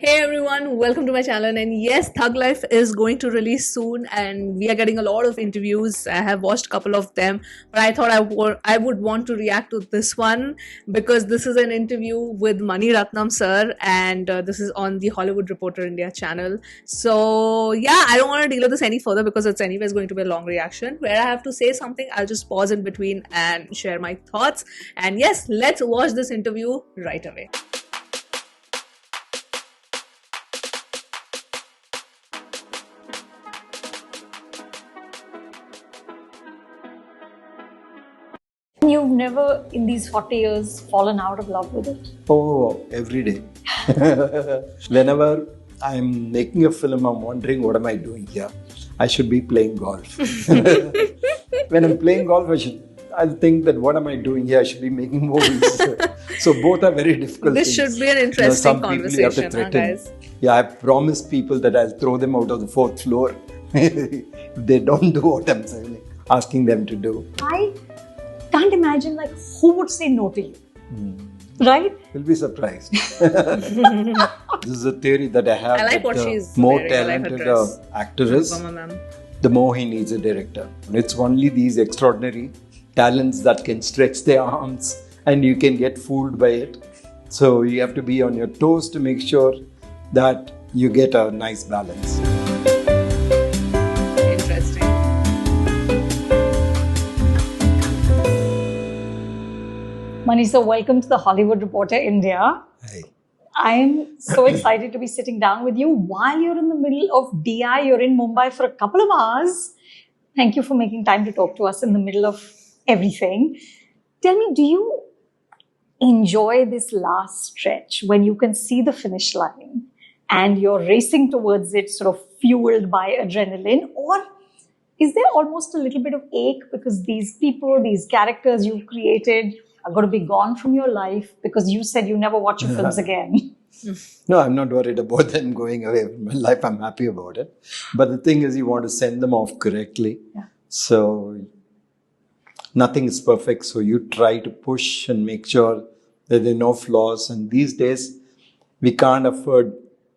Hey everyone, welcome to my channel. And yes, Thug Life is going to release soon, and we are getting a lot of interviews. I have watched a couple of them, but I thought I would want to react to this one because this is an interview with Mani Ratnam sir, and this is on the Hollywood Reporter India channel. So yeah, I don't want to deal with this any further because it's anyways going to be a long reaction. Where I have to say something, I'll just pause in between and share my thoughts. And yes, let's watch this interview right away. You've never, in these 40 years, fallen out of love with it? Oh, every day. Whenever I'm making a film, I'm wondering, what am I doing here? I should be playing golf. When I'm playing golf, I'll think that what am I doing here? I should be making movies. So both are very difficult This things. should be an interesting some people you have to conversation, threaten. guys. Yeah, I promised people that I'll throw them out of the fourth floor if they don't do what I'm saying, asking them to do. I can't imagine who would say no to you, right? You'll be surprised. This is a theory that I have. I like that what the she's more wearing. I like her talented dress. actor is, Mama, ma'am. the more he needs a director. It's only these extraordinary talents that can stretch their arms and you can get fooled by it. So you have to be on your toes to make sure that you get a nice balance. Interesting. Manisa, welcome to the Hollywood Reporter India. Hi. I'm so excited to be sitting down with you while you're in the middle of DI. You're in Mumbai for a couple of hours. Thank you for making time to talk to us in the middle of everything. Tell me, do you enjoy this last stretch when you can see the finish line and you're racing towards it, sort of fueled by adrenaline? Or is there almost a little bit of ache because these people, these characters you've created are going to be gone from your life because you said you never watch your films again? No, I'm not worried about them going away from my life. I'm happy about it. But the thing is, you want to send them off correctly. Yeah. So nothing is perfect. So you try to push and make sure that there are no flaws. And these days, we can't afford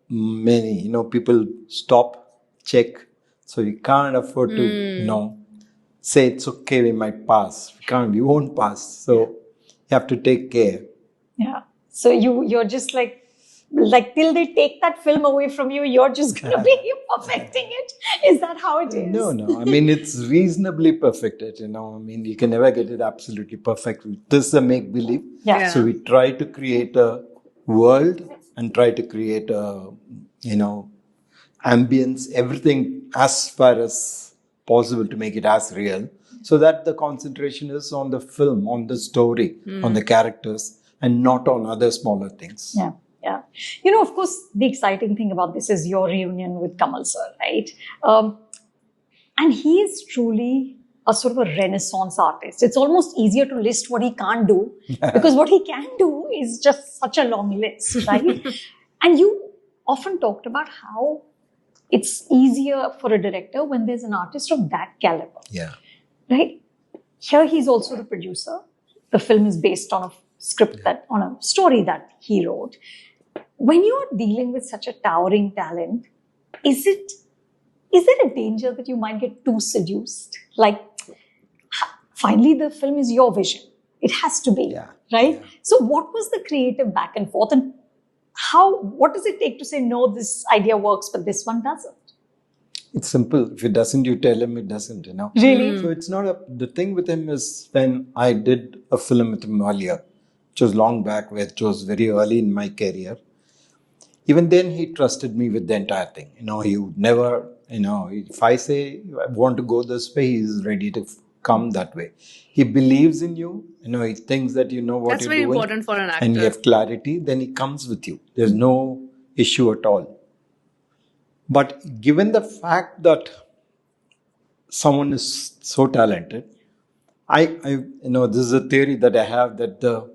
many. People stop, check. So you can't afford to, say it's okay, we might pass. We won't pass. So you have to take care. Yeah. So you're just like till they take that film away from you, you're just going to be perfecting it. Is that how it is? No. I mean, it's reasonably perfected, I mean, you can never get it absolutely perfect. This is a make-believe. Yeah. So we try to create a world and try to create a, ambience, everything as far as possible to make it as real. So that the concentration is on the film, on the story, on the characters, and not on other smaller things. Yeah. Yeah. Of course, the exciting thing about this is your reunion with Kamal sir, right? And he is truly a sort of a renaissance artist. It's almost easier to list what he can't do because what he can do is just such a long list, right? And you often talked about how it's easier for a director when there's an artist of that caliber. Yeah. Right? Here he's also the producer. The film is based on a script on a story that he wrote. When you're dealing with such a towering talent, is there a danger that you might get too seduced? Finally, the film is your vision. It has to be, right? Yeah. So what was the creative back and forth, and what does it take to say, no, this idea works, but this one doesn't? It's simple. If it doesn't, you tell him it doesn't, Really? So it's not the thing with him is when I did a film with him earlier, which was long back, which was very early in my career. Even then, he trusted me with the entire thing. He would never, if I say, I want to go this way, he's ready to come that way. He believes in you. He thinks that you know what That's you're very doing. important for an actor. And you have clarity, then he comes with you. There's no issue at all. But given the fact that someone is so talented, this is a theory that I have that the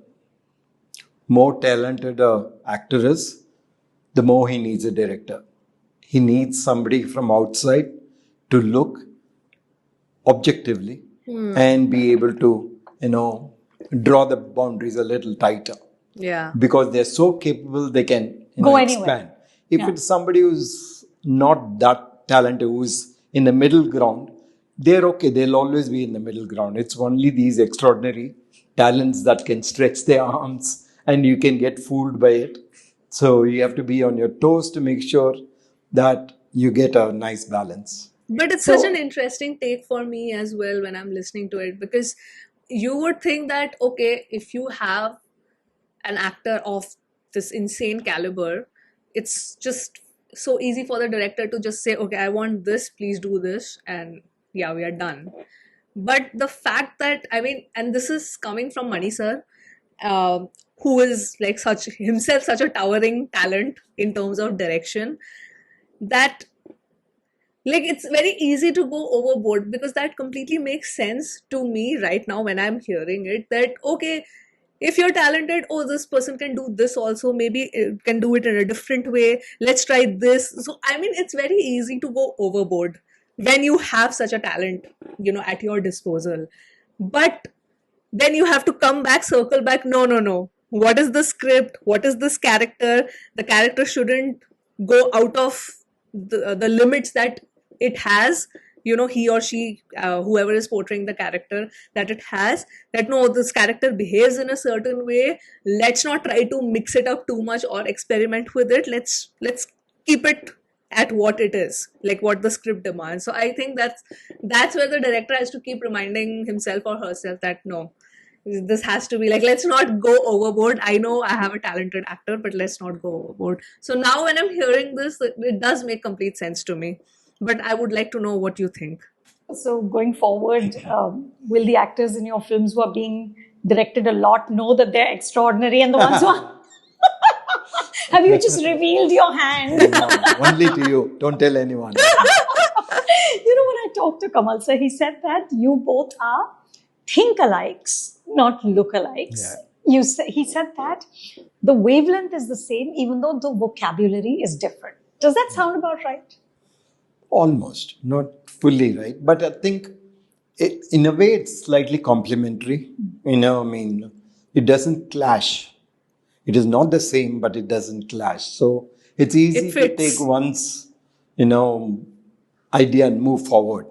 more talented an actor is, the more he needs a director. He needs somebody from outside to look objectively and be able to, draw the boundaries a little tighter. Yeah. Because they're so capable, they can Go expand. anywhere. If Yeah. it's somebody who's not that talented, who's in the middle ground, they're okay. They'll always be in the middle ground. It's only these extraordinary talents that can stretch their arms and you can get fooled by it. So you have to be on your toes to make sure that you get a nice balance. But it's such an interesting take for me as well when I'm listening to it, because you would think that, okay, if you have an actor of this insane caliber, it's just so easy for the director to just say, okay, I want this, please do this, and yeah, we are done. But the fact that, I mean, and this is coming from Mani sir, uh, who is like such himself such a towering talent in terms of direction, that like it's very easy to go overboard, because that completely makes sense to me right now when I'm hearing it, that okay, if you're talented, oh, this person can do this also, maybe it can do it in a different way, let's try this. So I mean, it's very easy to go overboard when you have such a talent, at your disposal. But then you have to come back, circle back, no, no, no, what is the script, what is this character, the character shouldn't go out of the limits that it has, he or she, whoever is portraying the character, that it has, that no, this character behaves in a certain way, let's not try to mix it up too much or experiment with it, let's keep it at what it is, like what the script demands. So I think that's where the director has to keep reminding himself or herself that no, this has to be like, let's not go overboard. I know I have a talented actor, but let's not go overboard. So now when I'm hearing this, it does make complete sense to me, but I would like to know what you think. So going forward, will the actors in your films who are being directed a lot know that they're extraordinary, and the ones who are have you just revealed your hand? No, only to you. Don't tell anyone. When I talked to Kamal sir, he said that you both are think-alikes, not look-alikes. Yeah. He said that the wavelength is the same, even though the vocabulary is different. Does that sound about right? Almost, not fully right. But I think in a way it's slightly complementary. I mean, it doesn't clash. It is not the same, but it doesn't clash. So it's easy It to fits. take one's, idea and move forward,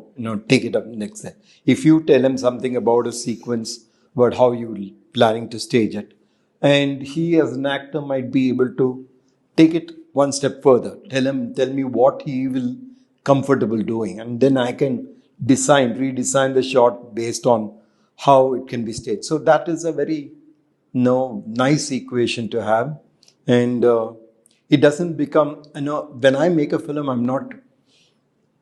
take it up next step. If you tell him something about a sequence, about how you planning to stage it, and he as an actor might be able to take it one step further. Tell me what he will comfortable doing, and then I can redesign the shot based on how it can be staged. So that is a very nice equation to have, and it doesn't become. When I make a film,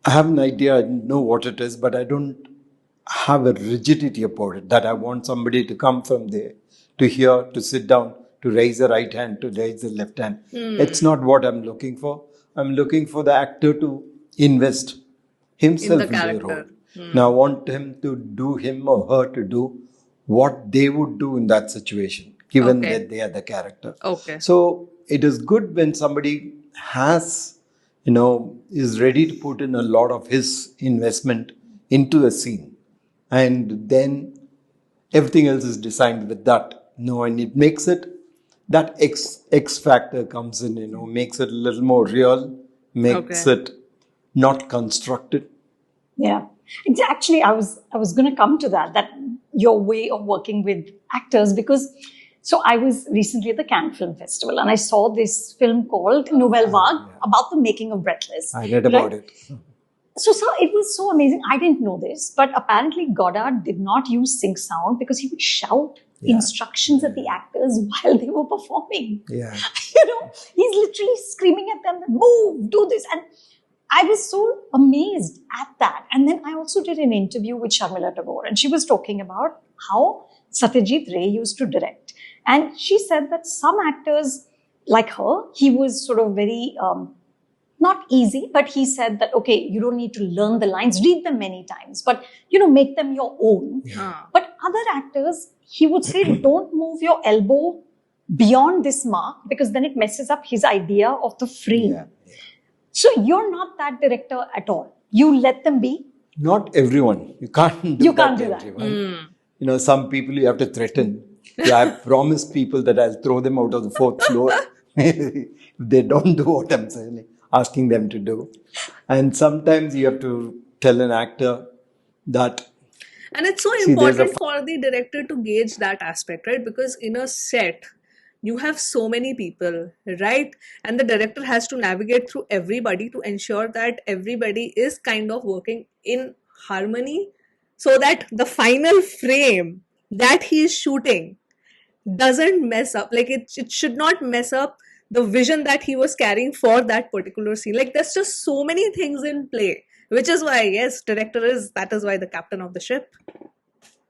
I have an idea, I know what it is, but I don't have a rigidity about it that I want somebody to come from there to here, to sit down, to raise the right hand, to raise the left hand. It's not what I'm looking for. I'm looking for the actor to invest himself In the into the role. character. Now I want him or her to do what they would do in that situation, given Okay. that they are the character. Okay. So it is good when somebody is ready to put in a lot of his investment into a scene. And then everything else is designed with that. And it makes it, that X factor comes in, makes it a little more real, makes Okay. it not constructed. Yeah. Actually, I was going to come to that your way of working with actors, because so I was recently at the Cannes Film Festival and I saw this film called Nouvelle Vague about the making of Breathless. I read about it. So it was so amazing. I didn't know this, but apparently Godard did not use sync sound because he would shout instructions at the actors while they were performing. Yeah. He's literally screaming at them, move, do this. And I was so amazed at that. And then I also did an interview with Sharmila Tagore, and she was talking about how Satyajit Ray used to direct. And she said that some actors like her, he was sort of very, not easy, but he said that, okay, you don't need to learn the lines, read them many times, but, make them your own. Yeah. But other actors, he would say, don't move your elbow beyond this mark because then it messes up his idea of the frame. Yeah. So you're not that director at all. You let them be. Not everyone. You can't do You that can't to do that. everyone. Some people you have to threaten. Yeah, I've promised people that I'll throw them out of the fourth floor if they don't do what I'm saying, asking them to do. And sometimes you have to tell an actor that, And it's so see, there's a important for the director to gauge that aspect, right? Because in a set, you have so many people, right? And the director has to navigate through everybody to ensure that everybody is kind of working in harmony so that the final frame that he is shooting doesn't mess up. Like it should not mess up the vision that he was carrying for that particular scene. Like there's just so many things in play, which is why, yes, director is that is why the captain of the ship.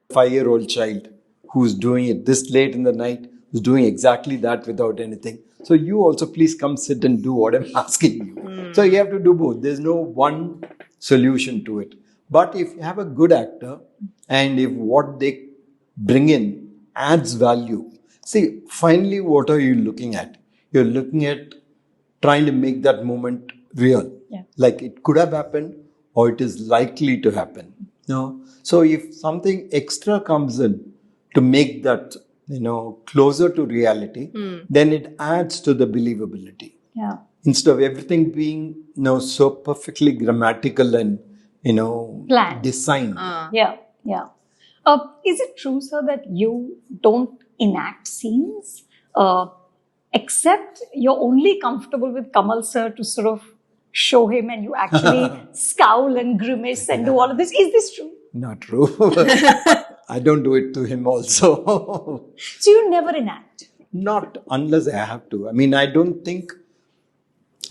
5-year-old child who's doing it this late in the night, who's doing exactly that without anything. So you also please come sit and do what I'm asking you. So you have to do both. There's no one solution to it. But if you have a good actor and if what they bring in adds value, see, finally, what are you looking at? You're looking at trying to make that moment real. Yeah. Like it could have happened or it is likely to happen. No. So if something extra comes in to make that, closer to reality, then it adds to the believability. Yeah. Instead of everything being, so perfectly grammatical and, Planned. designed. Yeah. Yeah. Is it true, sir, that you don't enact scenes, except you're only comfortable with Kamal sir to sort of show him and you actually scowl and grimace and do all of this? Is this true? Not true. I don't do it to him also. So you never enact? Not unless I have to. I mean, I don't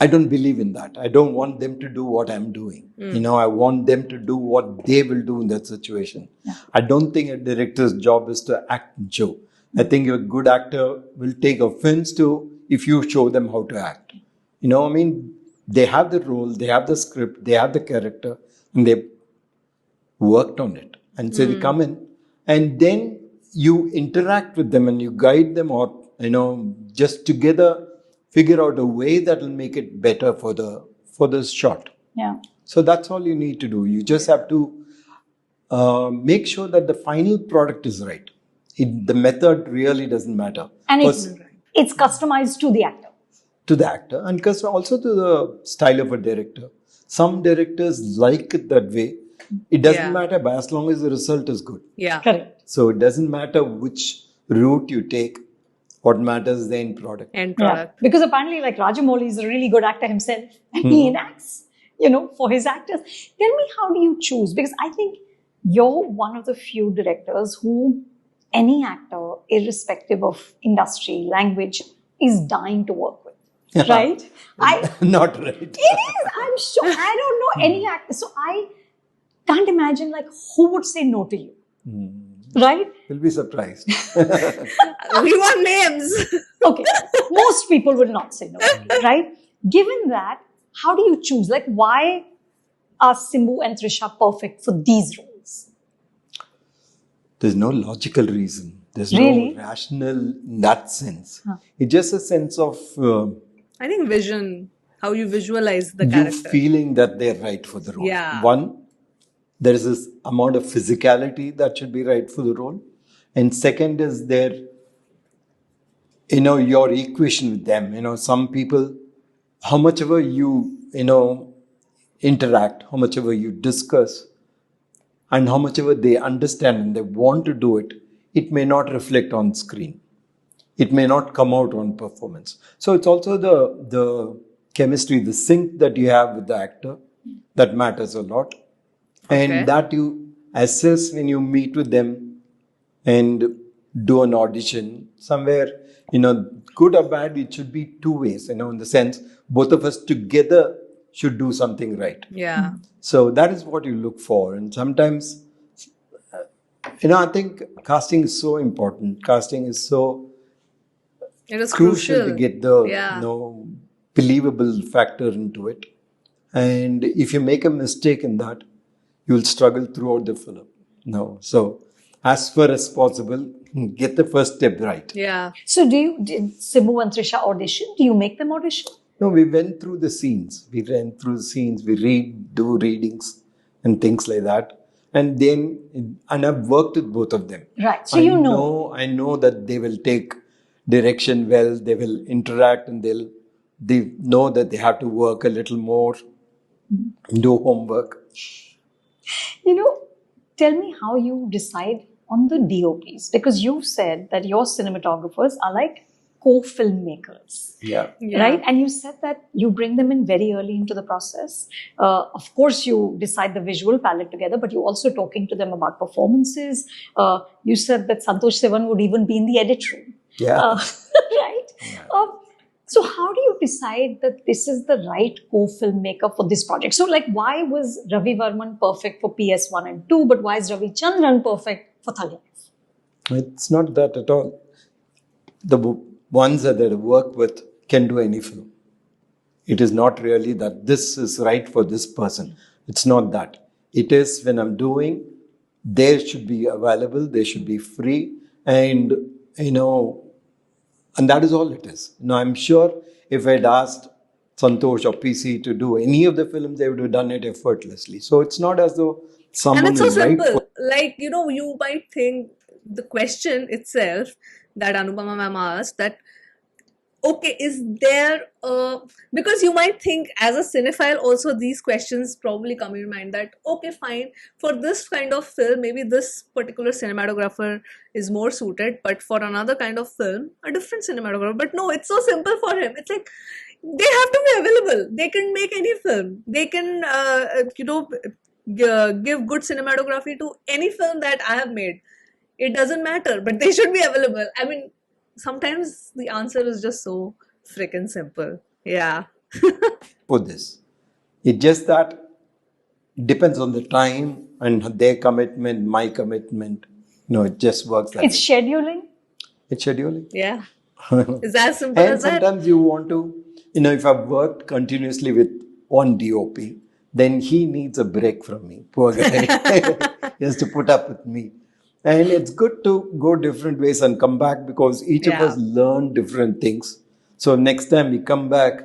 believe in that. I don't want them to do what I'm doing. I want them to do what they will do in that situation. Yeah. I don't think a director's job is to act and show. I think a good actor will take offense to if you show them how to act. They have the role, they have the script, they have the character, and they worked on it. And so they come in, and then you interact with them and you guide them, or just together figure out a way that will make it better for the shot. Yeah. So that's all you need to do. You just have to make sure that the final product is right. The method really doesn't matter. And it's customized to the actor. To the actor and also to the style of a director. Some directors like it that way. It doesn't matter, but as long as the result is good. Yeah. Correct. So it doesn't matter which route you take. What matters is the end product. End product. Yeah. Because apparently, like Rajamouli is a really good actor himself, and he enacts, for his actors. Tell me, how do you choose? Because I think you're one of the few directors who any actor, irrespective of industry, language, is dying to work with. Right? Not right. It is. I'm sure. I don't know any actor. So I can't imagine who would say no to you. Right? You'll be surprised. We want names. Okay. Most people would not say no to you, right? Given that, how do you choose? Why are Simbu and Trisha perfect for these roles? There's no logical reason. There's Really? no rational in that sense. It's just a sense of I think vision, how you visualize the you character. feeling that they're right for the role. Yeah. One, there is this amount of physicality that should be right for the role. And second is your equation with them. Some people, how much ever you, interact, how much ever you discuss, and how much ever they understand and they want to do it, it may not reflect on screen. It may not come out on performance. So it's also the chemistry, the sync that you have with the actor that matters a lot. And that you assess when you meet with them and do an audition. Somewhere, good or bad, it should be two ways, in the sense both of us together should do something right. Yeah. So that is what you look for. And sometimes, I think casting is so important. Casting is so It is crucial to get the believable factor into it. And if you make a mistake in that, you will struggle throughout the film. So as far as possible, get the first step right. Yeah. So did Simbu and Trisha audition? Do you make them audition? No, we went through the scenes. We do readings and things like that. And I've worked with both of them. Right. So I know that they will take direction well, they will interact and they know that they have to work a little more, do homework. Tell me how you decide on the DOPs, because you've said that your cinematographers are like co-filmmakers. Yeah. Right? And you said that you bring them in very early into the process. Of course, you decide the visual palette together, but you're also talking to them about performances. You said that Santosh Sivan would even be in the edit room. Yeah. Right? Yeah. So how do you decide that this is the right co-filmmaker for this project? So why was Ravi Varman perfect for PS1 and 2, but why is Ravi Chandran perfect for Thug Life? It's not that at all. The ones that I work with can do any film. It is not really that this is right for this person. It's not that. It is when I'm doing, they should be available, they should be free, and and that is all it is. I'm sure if I'd asked Santosh or PC to do any of the films, they would have done it effortlessly. So it's not as though someone And it's so is right simple. for. You might think the question itself that Anupama ma'am asked, that okay, is there because you might think as a cinephile also, these questions probably come in your mind that okay, fine, for this kind of film maybe this particular cinematographer is more suited, but for another kind of film a different cinematographer. But no, it's so simple for him. It's like they have to be available. They can make any film. They can give good cinematography to any film that I have made. It doesn't matter, but they should be available. I mean, sometimes the answer is just so freaking simple. Yeah. For this. It's just that depends on the time and their commitment, my commitment. It just works that It's way. scheduling. It's scheduling. Yeah. It's as simple And as that. sometimes you want to, if I've worked continuously with one DOP, then he needs a break from me. Poor guy. He has to put up with me. And it's good to go different ways and come back, because each of us learn different things. So next time we come back,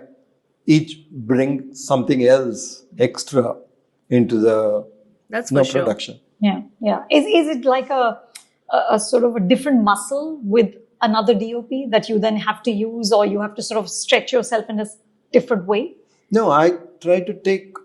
each bring something else extra into the That's for sure. production. Yeah. Is it like a sort of a different muscle with another DOP that you then have to use, or you have to sort of stretch yourself in a different way? No, I try to take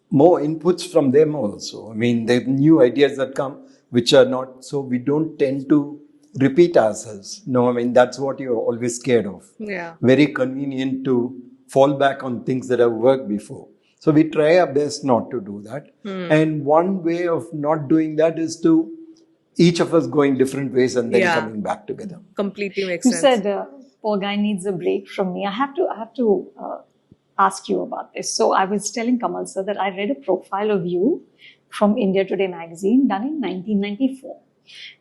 more inputs from them also. I mean, the new ideas that come, which are not, so we don't tend to repeat ourselves. No, I mean, that's what you're always scared of. Yeah. Very convenient to fall back on things that have worked before. So we try our best not to do that. And one way of not doing that is to each of us going different ways and then coming back together. Completely makes You sense. said poor guy needs a break from me. I have to ask you about this. So I was telling Kamal sir that I read a profile of you from India Today magazine done in 1994.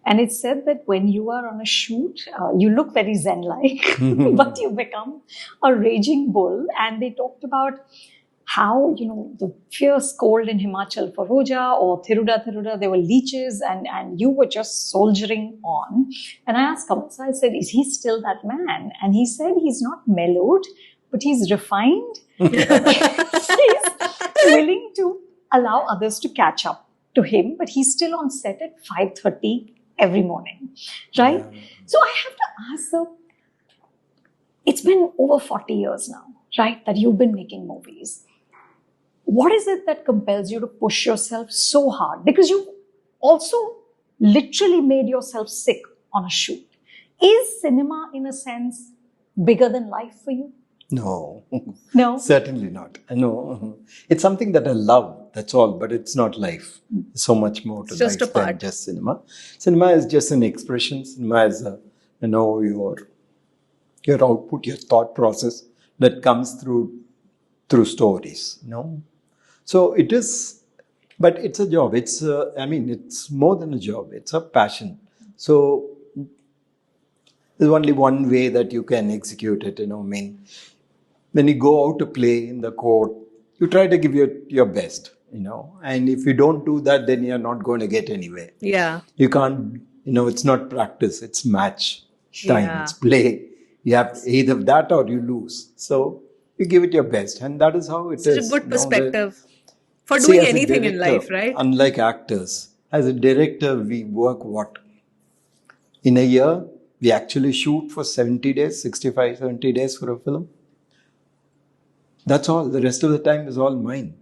And it said that when you are on a shoot, you look very zen-like, but you become a raging bull. And they talked about how, the fierce cold in Himachal for Roja or Thiruda, there were leeches and you were just soldiering on. And I asked Kamal sir, I said, is he still that man? And he said he's not mellowed, but he's refined. He's willing to allow others to catch up to him, but he's still on set at 5:30 every morning, right? Yeah. So I have to ask, sir, it's been over 40 years now, right, that you've been making movies. What is it that compels you to push yourself so hard? Because you've also literally made yourself sick on a shoot. Is cinema, in a sense, bigger than life for you? No. No? Certainly not. No. It's something that I love, that's all, but it's not life. So much more to life than just cinema. Cinema is just an expression. Cinema is, your output, your thought process that comes through stories. So it is, but it's a job. It's, it's more than a job. It's a passion. So there's only one way that you can execute it, when you go out to play in the court, you try to give your best, and if you don't do that, then you're not going to get anywhere. Yeah. You can't, it's not practice, it's match time, it's play. You have either that or you lose. So you give it your best, and that is how it is. It's a good perspective for doing anything in life, right? Unlike actors, as a director, we work in a year, we actually shoot for 70 days, 65, 70 days for a film. That's all. The rest of the time is all mine.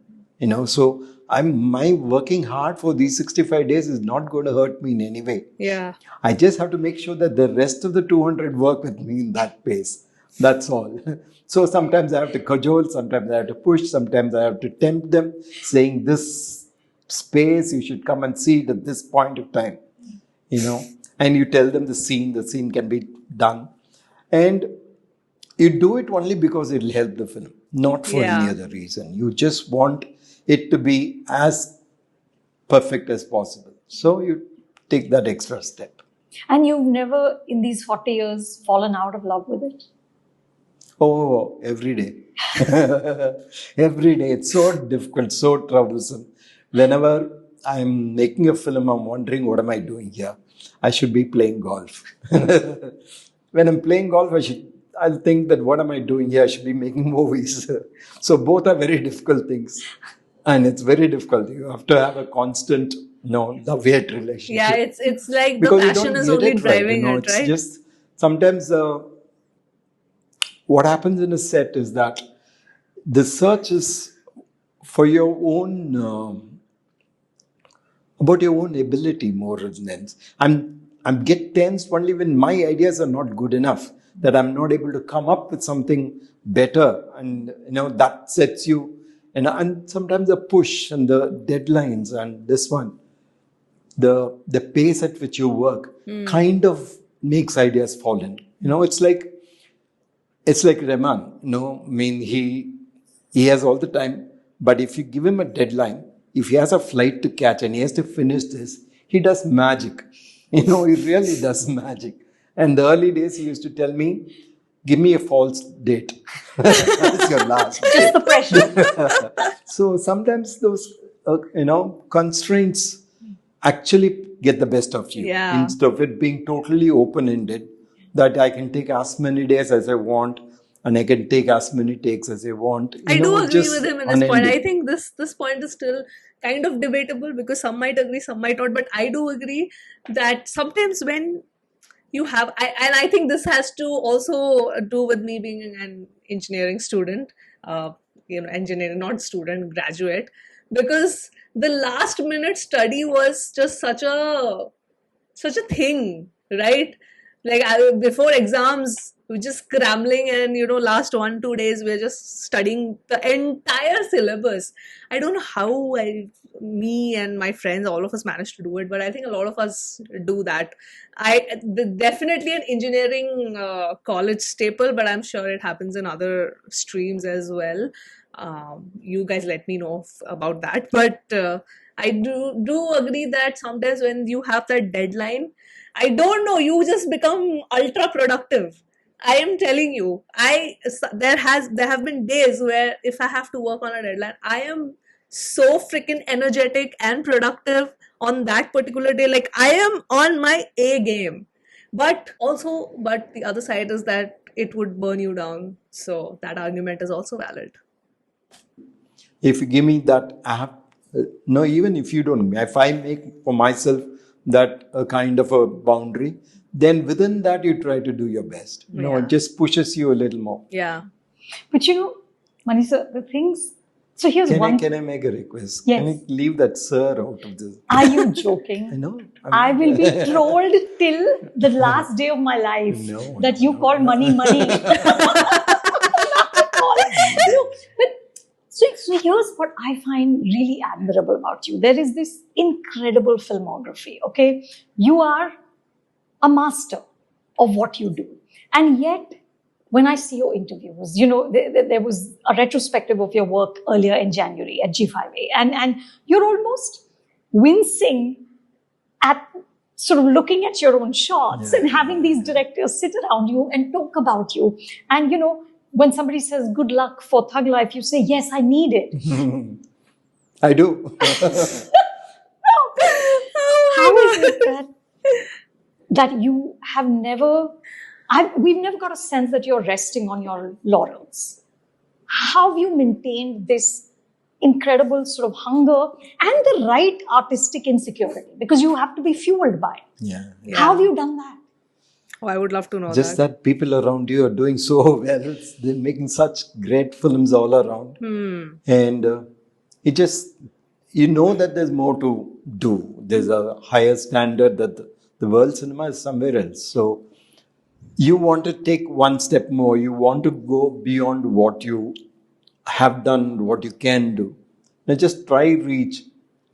So my working hard for these 65 days is not going to hurt me in any way. Yeah. I just have to make sure that the rest of the 200 work with me in that pace. That's all. So sometimes I have to cajole, sometimes I have to push, sometimes I have to tempt them, saying this space, you should come and see it at this point of time. And you tell them the scene can be done. And you do it only because it'll help the film, not for any other reason. You just want it to be as perfect as possible. So you take that extra step. And you've never, in these 40 years, fallen out of love with it? Oh, every day. Every day. It's so difficult, so troublesome. Whenever I'm making a film, I'm wondering, what am I doing here? I should be playing golf. When I'm playing golf, I'll think that what am I doing here? I should be making movies. So both are very difficult things. And it's very difficult. You have to have a constant, love-hate relationship. Yeah, it's like because the passion is only driving it, it's right? Just sometimes what happens in a set is that the search is for your own, about your own ability more than else. I'm get tensed only when my ideas are not good enough, that I'm not able to come up with something better, and that sets you. And sometimes the push and the deadlines and this one, the pace at which you work kind of makes ideas fall in. It's like Rahman. He has all the time, but if you give him a deadline, if he has a flight to catch and he has to finish this, he does magic. He really does magic. And the early days, he used to tell me, give me a false date. That's your last date. Just the pressure. So sometimes those, constraints actually get the best of you. Yeah. Instead of it being totally open-ended, that I can take as many days as I want and I can take as many takes as I want. I do agree with him in this point. I think this point is still kind of debatable because some might agree, some might not. But I do agree that sometimes when you have, and I think this has to also do with me being an engineering student, engineering, not student, graduate, because the last minute study was just such a thing, right? Like before exams, we're just scrambling, and last 1-2 days we're just studying the entire syllabus. I don't know how me and my friends, all of us managed to do it, but I think a lot of us do that. Definitely an engineering college staple, but I'm sure it happens in other streams as well. You guys let me know about that. But I do agree that sometimes when you have that deadline, I don't know, you just become ultra productive. I am telling you, there have been days where if I have to work on a deadline, I am so freaking energetic and productive on that particular day. Like I am on my A game. But the other side is that it would burn you down. So that argument is also valid. If you give me that app, even if you don't, if I make for myself that a kind of a boundary, then within that you try to do your best. It just pushes you a little more. Yeah. But Manisha, the things. So here's Can I make a request? Yes. Can you leave that sir out of this? Are you joking? I know. I will be trolled till the last day of my life that you call money. So here's what I find really admirable about you. There is this incredible filmography, okay? You are a master of what you do. And yet, when I see your interviews, there was a retrospective of your work earlier in January at G5A. And you're almost wincing at sort of looking at your own shots and having these directors sit around you and talk about you. And, when somebody says good luck for Thug Life, you say, yes, I need it. I do. How is it that you have never, we've never got a sense that you're resting on your laurels? How have you maintained this incredible sort of hunger and the right artistic insecurity? Because you have to be fueled by it. Yeah. How have you done that? Oh, I would love to know Just that. that people around you are doing so well. They're making such great films all around. And it just, you know that there's more to do. There's a higher standard that the world cinema is somewhere else. So you want to take one step more. You want to go beyond what you have done, what you can do. Now just try reach.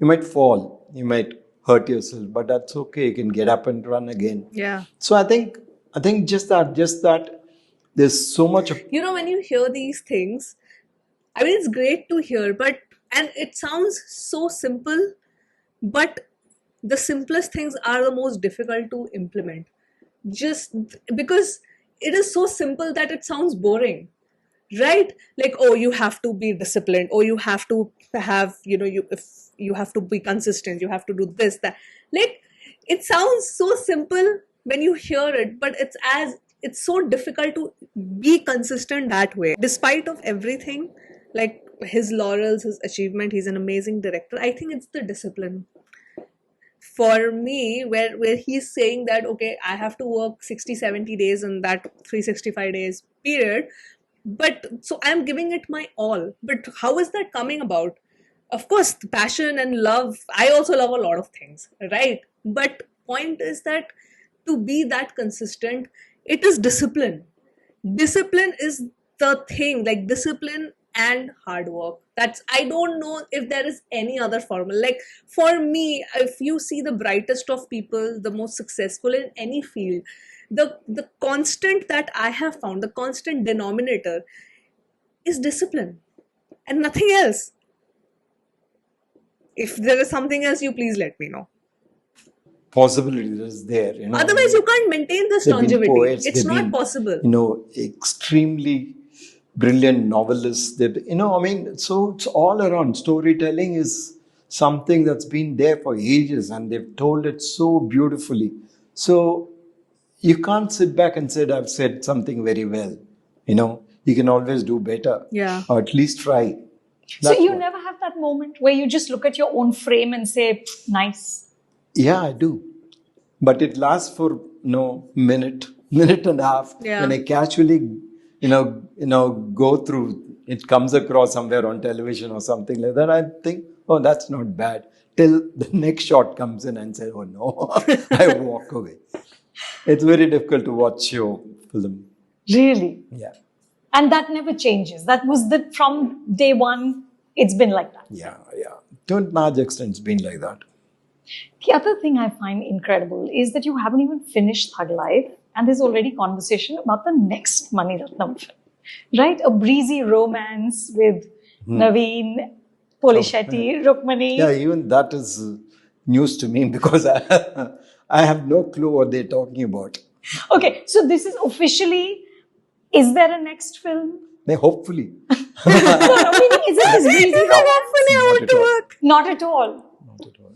You might fall, you might hurt yourself, but that's okay. You can get up and run again. Yeah. So I think just that there's so much of You know, when you hear these things, I mean, it's great to hear, but, and it sounds so simple, but the simplest things are the most difficult to implement. Just because it is so simple that it sounds boring, right? Like, oh, you have to be disciplined, or you have to have, if you have to be consistent, you have to do this, that. Like, it sounds so simple when you hear it, but it's so difficult to be consistent that way. Despite of everything, like his laurels, his achievement, he's an amazing director. I think it's the discipline for me, where he's saying that, okay, I have to work 60-70 days in that 365 days period, but so I'm giving it my all. But how is that coming about? Of course, the passion and love, I also love a lot of things, right? But point is that to be that consistent, it is discipline. Discipline is the thing, like discipline and hard work. That's, I don't know if there is any other formula. Like, for me, if you see the brightest of people, the most successful in any field, the constant that I have found, the constant denominator, is discipline and nothing else. If there is something else, you please let me know. possibilities there. Otherwise, you can't maintain this They've been longevity. poets, It's they've not been, possible. extremely brilliant novelists. So it's all around. Storytelling is something that's been there for ages, and they've told it so beautifully. So you can't sit back and say, I've said something very well. You can always do better. Yeah. Or at least try. So That's you what- never have that moment where you just look at your own frame and say, nice. Yeah, I do. But it lasts for minute and a half. Yeah. When I casually, go through, it comes across somewhere on television or something like that. I think, oh, that's not bad. Till the next shot comes in and say, oh no, I walk away. It's very difficult to watch your film. Really? Yeah, And that never changes. That was from day one, it's been like that. yeah. To a large extent, it's been like that. The other thing I find incredible is that you haven't even finished Thug Life, and there's already conversation about the next Mani Ratnam film, right? A breezy romance with Naveen, Polishetty, Rukmani. Yeah, even that is news to me because I have no clue what they're talking about. Okay, so this is officially, is there a next film? Hopefully. No, meaning, is it this breezy romance? Hopefully, I want to work. Not at all. Not at all.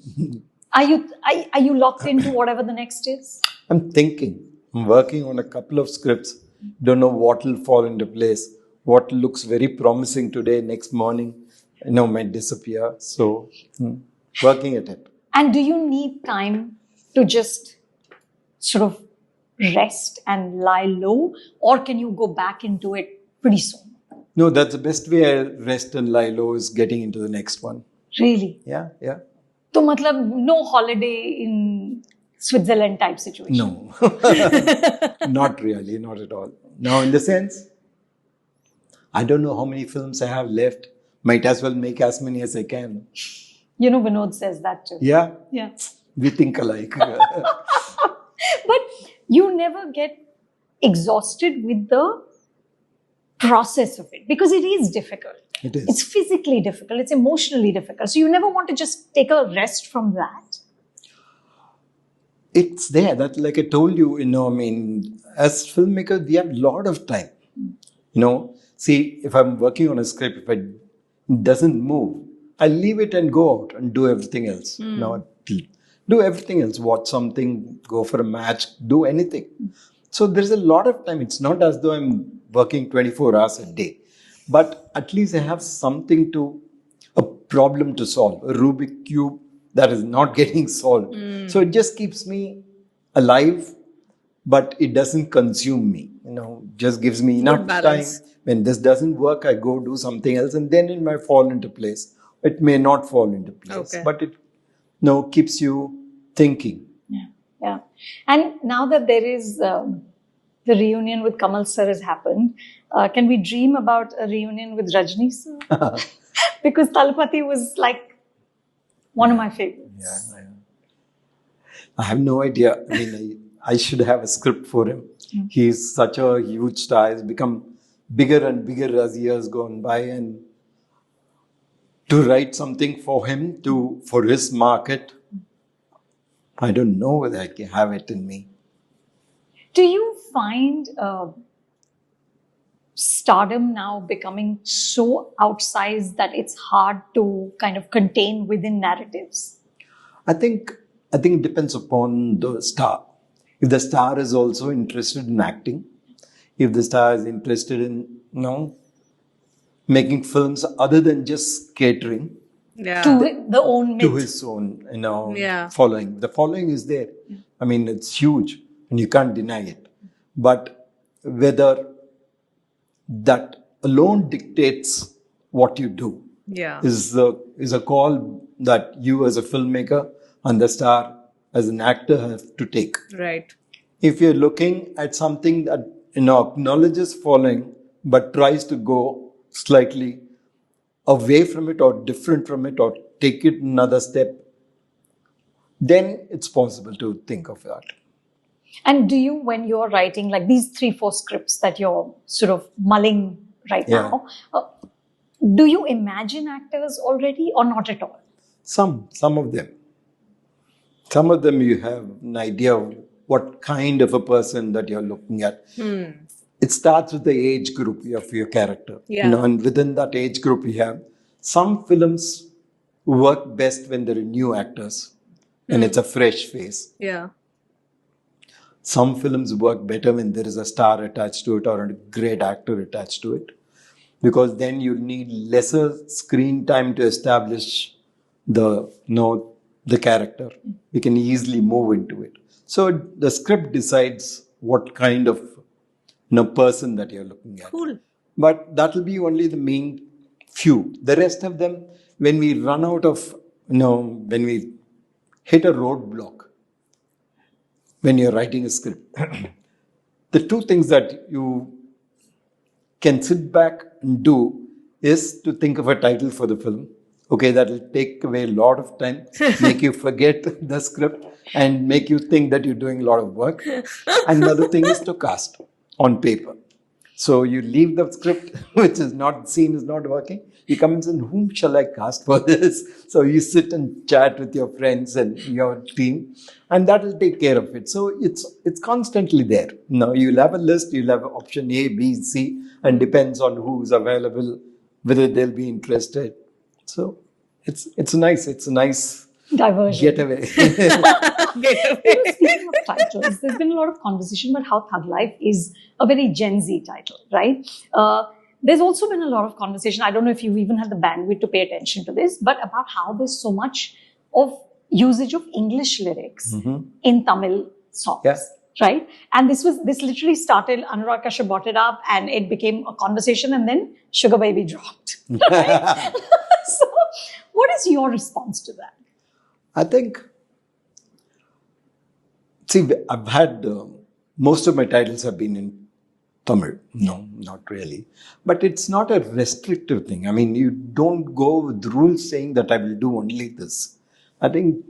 Are you locked into whatever the next is? I'm thinking. I'm working on a couple of scripts. Don't know what will fall into place. What looks very promising today, next morning, might disappear. So, working at it. And do you need time to just sort of rest and lie low, or can you go back into it pretty soon? No, that's the best way I rest and lie low is getting into the next one. Really? Yeah. So, matlab, no holiday in Switzerland type situation? No. Not really, not at all. Now, in the sense, I don't know how many films I have left. Might as well make as many as I can. You know, Vinod says that too. Yeah. Yeah. We think alike. But you never get exhausted with the process of it because it is difficult. It is. It's physically difficult. It's emotionally difficult. So you never want to just take a rest from that. It's there. That, like I told you, as filmmakers, we have a lot of time. See, if I'm working on a script, if it doesn't move, I leave it and go out and do everything else. Do everything else. Watch something, go for a match, do anything. So there's a lot of time. It's not as though I'm working 24 hours a day. But at least I have a problem to solve, a Rubik cube that is not getting solved. So it just keeps me alive, but it doesn't consume me. Just gives me Good enough balance. time. When this doesn't work, I go do something else, and then it might fall into place. It may not fall into place, Okay. but it keeps you thinking. Yeah. And now that there is the reunion with Kamal sir has happened, can we dream about a reunion with Rajni sir? Because Talpati was like one of my favorites. Yeah, I have no idea. I mean, I should have a script for him. He's such a huge star. He's become bigger and bigger as years gone by, and to write something for him for his market, I don't know whether I can have it in me. Do you find stardom now becoming so outsized that it's hard to kind of contain within narratives? I think it depends upon the star. If the star is also interested in acting, if the star is interested in making films other than just catering Yeah. To the own myth. to his own Yeah. following. The following is there. I mean, it's huge and you can't deny it. But whether that alone dictates what you do Yeah. is a call that you as a filmmaker and the star as an actor have to take. Right. If you're looking at something that acknowledges following but tries to go slightly away from it or different from it or take it another step, then it's possible to think of that. And do you, when you're writing like these 3-4 scripts that you're sort of mulling right Yeah. now, do you imagine actors already or not at all? Some of them. Some of them you have an idea of what kind of a person that you're looking at. It starts with the age group of your character. Yeah. And within that age group you have some films work best when there are new actors and it's a fresh face. Yeah. Some films work better when there is a star attached to it or a great actor attached to it, because then you need lesser screen time to establish the character. You can easily move into it. So the script decides what kind of person that you're looking at. Cool. But that will be only the main few. The rest of them, when we run out of, when we hit a roadblock, when you're writing a script, the two things that you can sit back and do is to think of a title for the film. Okay, that will take away a lot of time, make you forget the script and make you think that you're doing a lot of work. Another thing is to cast on paper. So you leave the script, which is not seen is not working. You come and say, whom shall I cast for this? So you sit and chat with your friends and your team, and that will take care of it. So it's constantly there. Now you'll have a list, you'll have option A, B, C, and depends on who's available, whether they'll be interested. So it's a nice Diversion. getaway. Speaking of titles, there's been a lot of conversation about how Thug Life is a very Gen Z title, right? There's also been a lot of conversation, I don't know if you've even had the bandwidth to pay attention to this, but about how there's so much of usage of English lyrics in Tamil songs. Yeah. Right? And this literally started, Anurag Kashyap brought it up and it became a conversation and then Sugar Baby dropped. Right? So, what is your response to that? I think, I've had, most of my titles have been in Tamil. No, not really. But it's not a restrictive thing. I mean, you don't go with rules saying that I will do only this. I think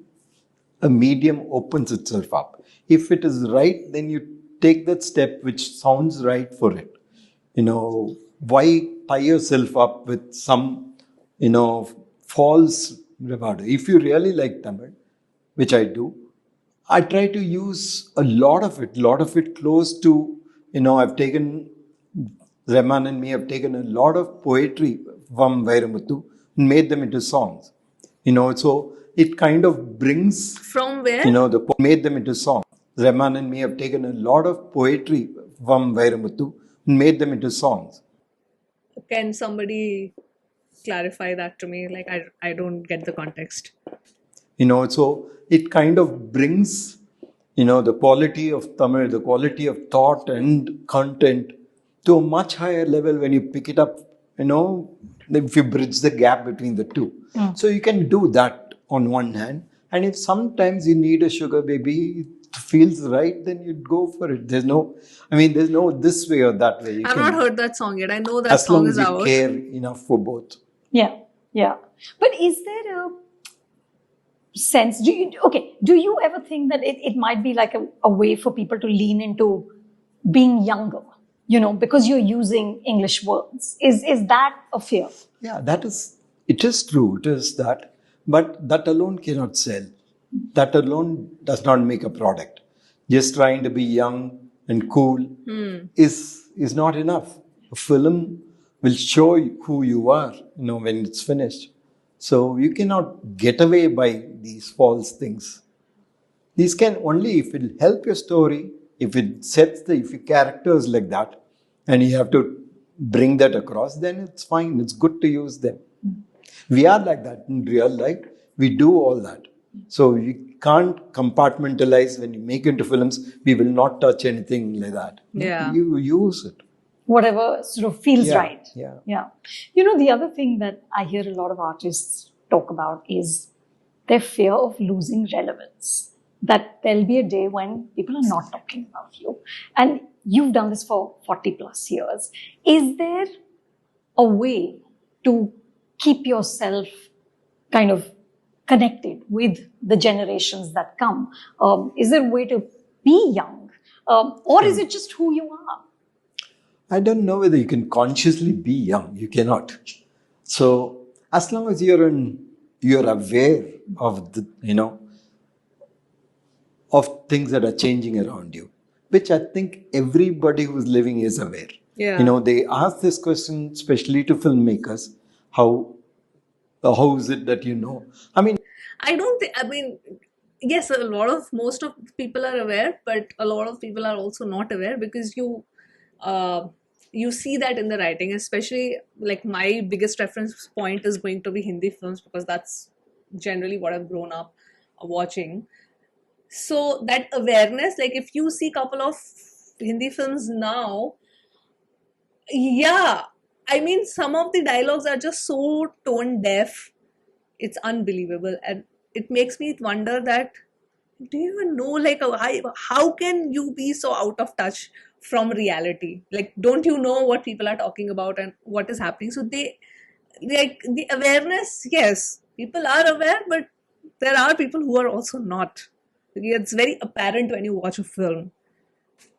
a medium opens itself up. If it is right, then you take that step which sounds right for it. Why tie yourself up with some, false bravado? If you really like Tamil, which I do, I try to use a lot of it close to, I've taken, Rahman and me have taken a lot of poetry from Vairamuthu and made them into songs. So it kind of brings, From where? made them into songs. Rahman and me have taken a lot of poetry from Vairamuthu and made them into songs. Can somebody clarify that to me? Like, I don't get the context. So it kind of brings, the quality of Tamil, the quality of thought and content to a much higher level when you pick it up, if you bridge the gap between the two. So you can do that on one hand. And if sometimes you need a sugar baby, it feels right, then you'd go for it. There's no this way or that way. I've not heard that song yet. I know that as song long is as you out. care enough for both. Yeah, yeah. But is there a sense, do you ever think that it might be like a way for people to lean into being younger, because you're using English words? Is that a fear? Yeah, it is true. It is that. But that alone cannot sell. That alone does not make a product. Just trying to be young and cool is not enough. A film will show you who you are, when it's finished. So you cannot get away by these false things. These can only if it help your story, if your characters like that, and you have to bring that across, then it's fine. It's good to use them. We are like that in real life. We do all that. So you can't compartmentalize when you make into films. We will not touch anything like that. Yeah. You use it. Whatever sort of feels right. Yeah. The other thing that I hear a lot of artists talk about is their fear of losing relevance. That there'll be a day when people are not talking about you. And you've done this for 40 plus years. Is there a way to keep yourself kind of connected with the generations that come? Is there a way to be young? Or is it just who you are? I don't know whether you can consciously be young. You cannot. So as long as you're aware of of things that are changing around you, which I think everybody who's living is aware. Yeah. They ask this question, especially to filmmakers, how is it that you know? Yes, most of people are aware, but a lot of people are also not aware because you see that in the writing, especially like my biggest reference point is going to be Hindi films because that's generally what I've grown up watching. So that awareness, like if you see a couple of Hindi films now, yeah, some of the dialogues are just so tone deaf. It's unbelievable. And it makes me wonder that, do you even know, like, how can you be so out of touch from reality? Like, don't you know what people are talking about and what is happening? So like, the awareness, yes, people are aware, but there are people who are also not. It's very apparent when you watch a film.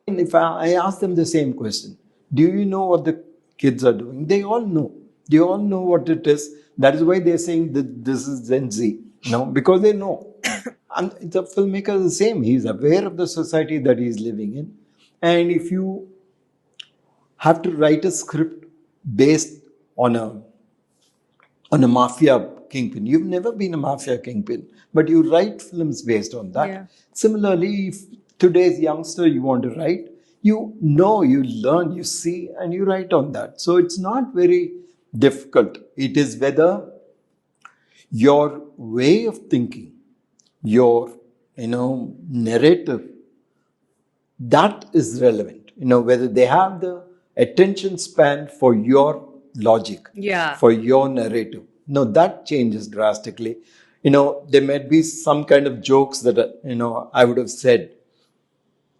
If I ask them the same question, do you know what the kids are doing? They all know. They all know what it is. That is why they're saying that this is Gen Z. Because they know. And the filmmaker is the same. He's aware of the society that he's living in. And if you have to write a script based on a mafia kingpin, you've never been a mafia kingpin, but you write films based on that. Yeah. Similarly, if today's youngster you want to write, you learn, you see, and you write on that. So it's not very difficult. It is whether your way of thinking, your narrative, that is relevant. Whether they have the attention span for your logic, Yeah. for your narrative. No, that changes drastically. There might be some kind of jokes that I would have said.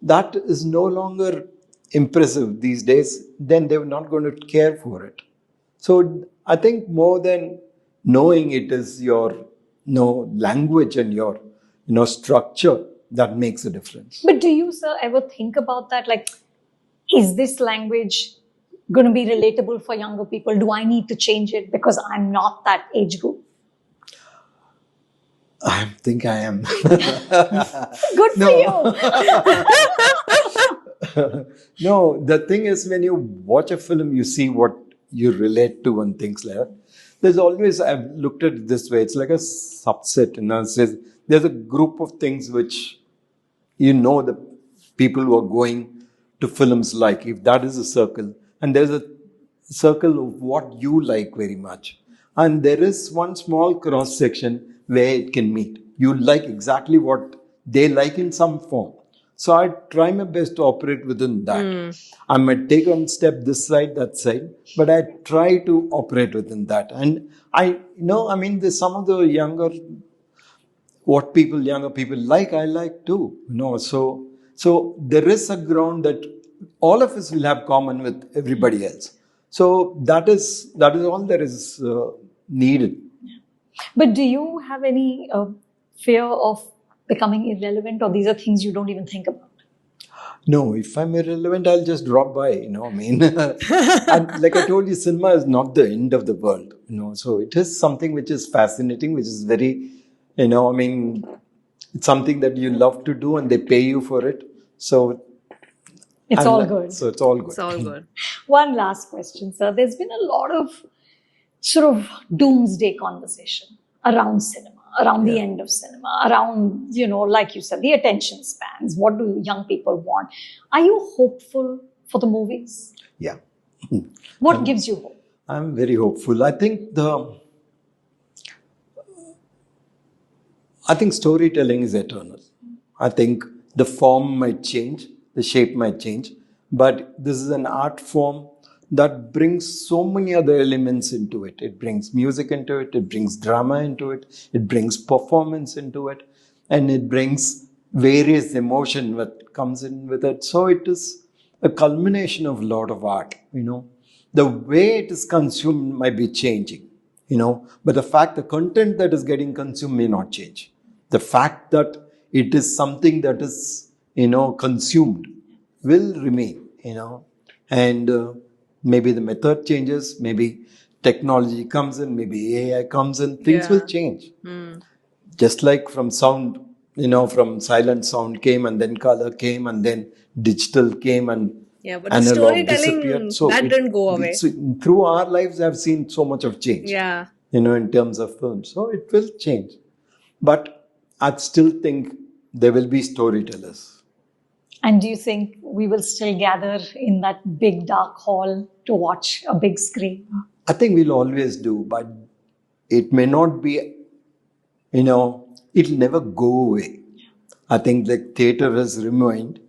That is no longer impressive these days. Then they're not going to care for it. So I think more than knowing it is your language and your structure that makes a difference. But do you, sir, ever think about that? Like, is this language going to be relatable for younger people? Do I need to change it because I'm not that age group? I think I am. Good for you. No, the thing is, when you watch a film, you see what you relate to and things like that. There's always, I've looked at it this way, it's like a subset. There's a group of things which the people who are going to films like, if that is a circle, and there's a circle of what you like very much. And there is one small cross section where it can meet. You like exactly what they like in some form. So I try my best to operate within that. I might take one step this side, that side, but I try to operate within that. And there's some of the younger people like, I like too. So there is a ground that all of us will have common with everybody else. So that is all there is needed. But do you have any fear of becoming irrelevant, or these are things you don't even think about? No, if I'm irrelevant, I'll just drop by, And like I told you, cinema is not the end of the world, So it is something which is fascinating, which is very, it's something that you love to do and they pay you for it. So it's all good. So it's all good. It's all good. One last question, sir. There's been a lot of sort of doomsday conversation around cinema, around the end of cinema, around, like you said, the attention spans. What do young people want? Are you hopeful for the movies? Yeah. What gives you hope? I'm very hopeful. I think storytelling is eternal. I think the form might change, the shape might change, but this is an art form that brings so many other elements into it. It brings music into it, it brings drama into it, it brings performance into it, and it brings various emotion that comes in with it. So it is a culmination of a lot of art, The way it is consumed might be changing, but the content that is getting consumed may not change. The fact that it is something that is, consumed will remain, and maybe the method changes, maybe technology comes in, maybe AI comes in, things will change. Just like from sound, from silent sound came and then color came and then digital came and but analog the storytelling disappeared. So that didn't go away. Through our lives, I've seen so much of change. Yeah. In terms of film. So it will change. But I still think there will be storytellers. And do you think we will still gather in that big dark hall to watch a big screen? I think we'll always do, but it may not be, it'll never go away. I think like theatre has remained.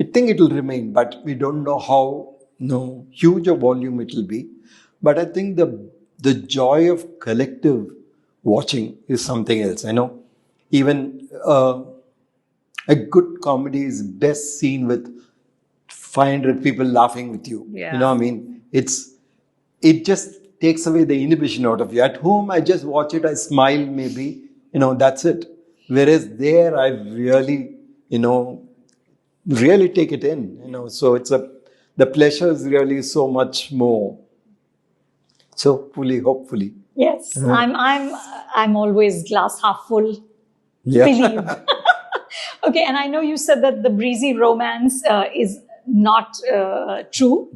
I think it will remain, but we don't know how huge a volume it will be. But I think the joy of collective watching is something else. Even a good comedy is best seen with 500 people laughing with you. Yeah. It just takes away the inhibition out of you. At home, I just watch it, I smile maybe, that's it. Whereas there, I really, really take it in, so the pleasure is really so much more. So hopefully. Yes, I'm always glass half full. Yeah. Believe. Okay, and I know you said that the breezy romance is not true,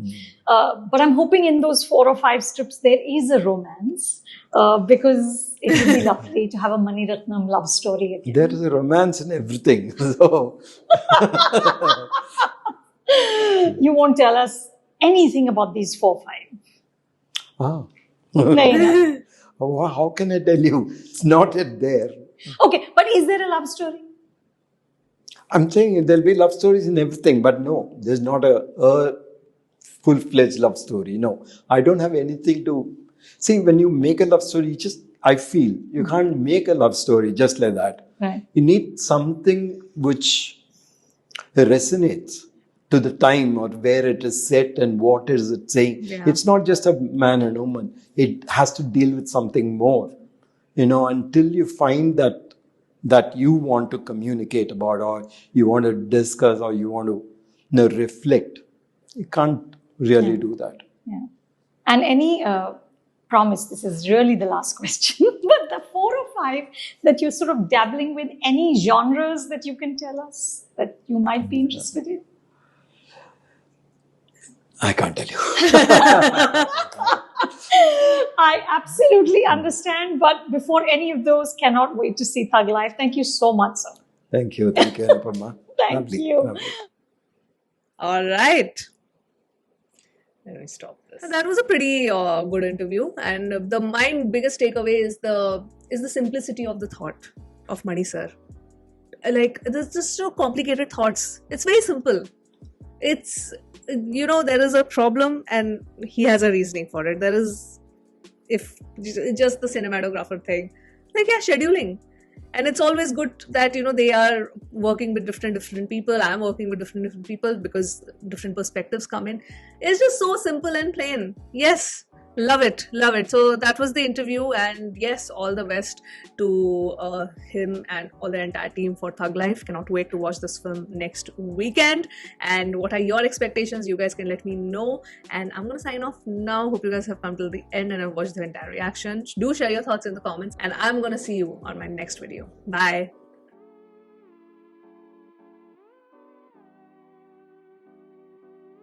but I'm hoping in those 4 or 5 strips there is a romance because it would be lovely to have a Mani Ratnam love story again. There is a romance in everything. So. You won't tell us anything about these 4 5. Ah. Oh, how can I tell you? It's not yet there. Okay, but is there a love story? I'm saying there'll be love stories in everything, but no, there's not a full-fledged love story. No, I don't have anything to... See, when you make a love story, I feel you can't make a love story just like that. Right. You need something which resonates to the time or where it is set and what is it saying. Yeah. It's not just a man and woman. It has to deal with something more. Until you find that you want to communicate about, or you want to discuss, or you want to reflect. You can't really do that. Yeah. And any promise, this is really the last question, but the 4 or 5 that you're sort of dabbling with, any genres that you can tell us that you might be interested in? I can't tell you. I absolutely understand, but before any of those, cannot wait to see Thug Life. Thank you so much, sir. Thank you, Anupama. Thank you. Lovely. All right. Let me stop this. That was a pretty good interview, and my biggest takeaway is the simplicity of the thought of Mani sir. like, there's just so complicated thoughts. It's very simple. It's, there is a problem and he has a reasoning for it. There is, if just the cinematographer thing, like, yeah, scheduling. And it's always good that, they are working with different people. I'm working with different people because different perspectives come in. It's just so simple and plain. Yes, love it. So that was the interview, and yes, all the best to him and all the entire team for Thug Life. Cannot wait to watch this film next weekend. And what are your expectations? You guys can let me know. And I'm gonna sign off now. Hope you guys have come till the end and have watched the entire reaction. Do share your thoughts in the comments, and I'm gonna see you on my next video. Bye.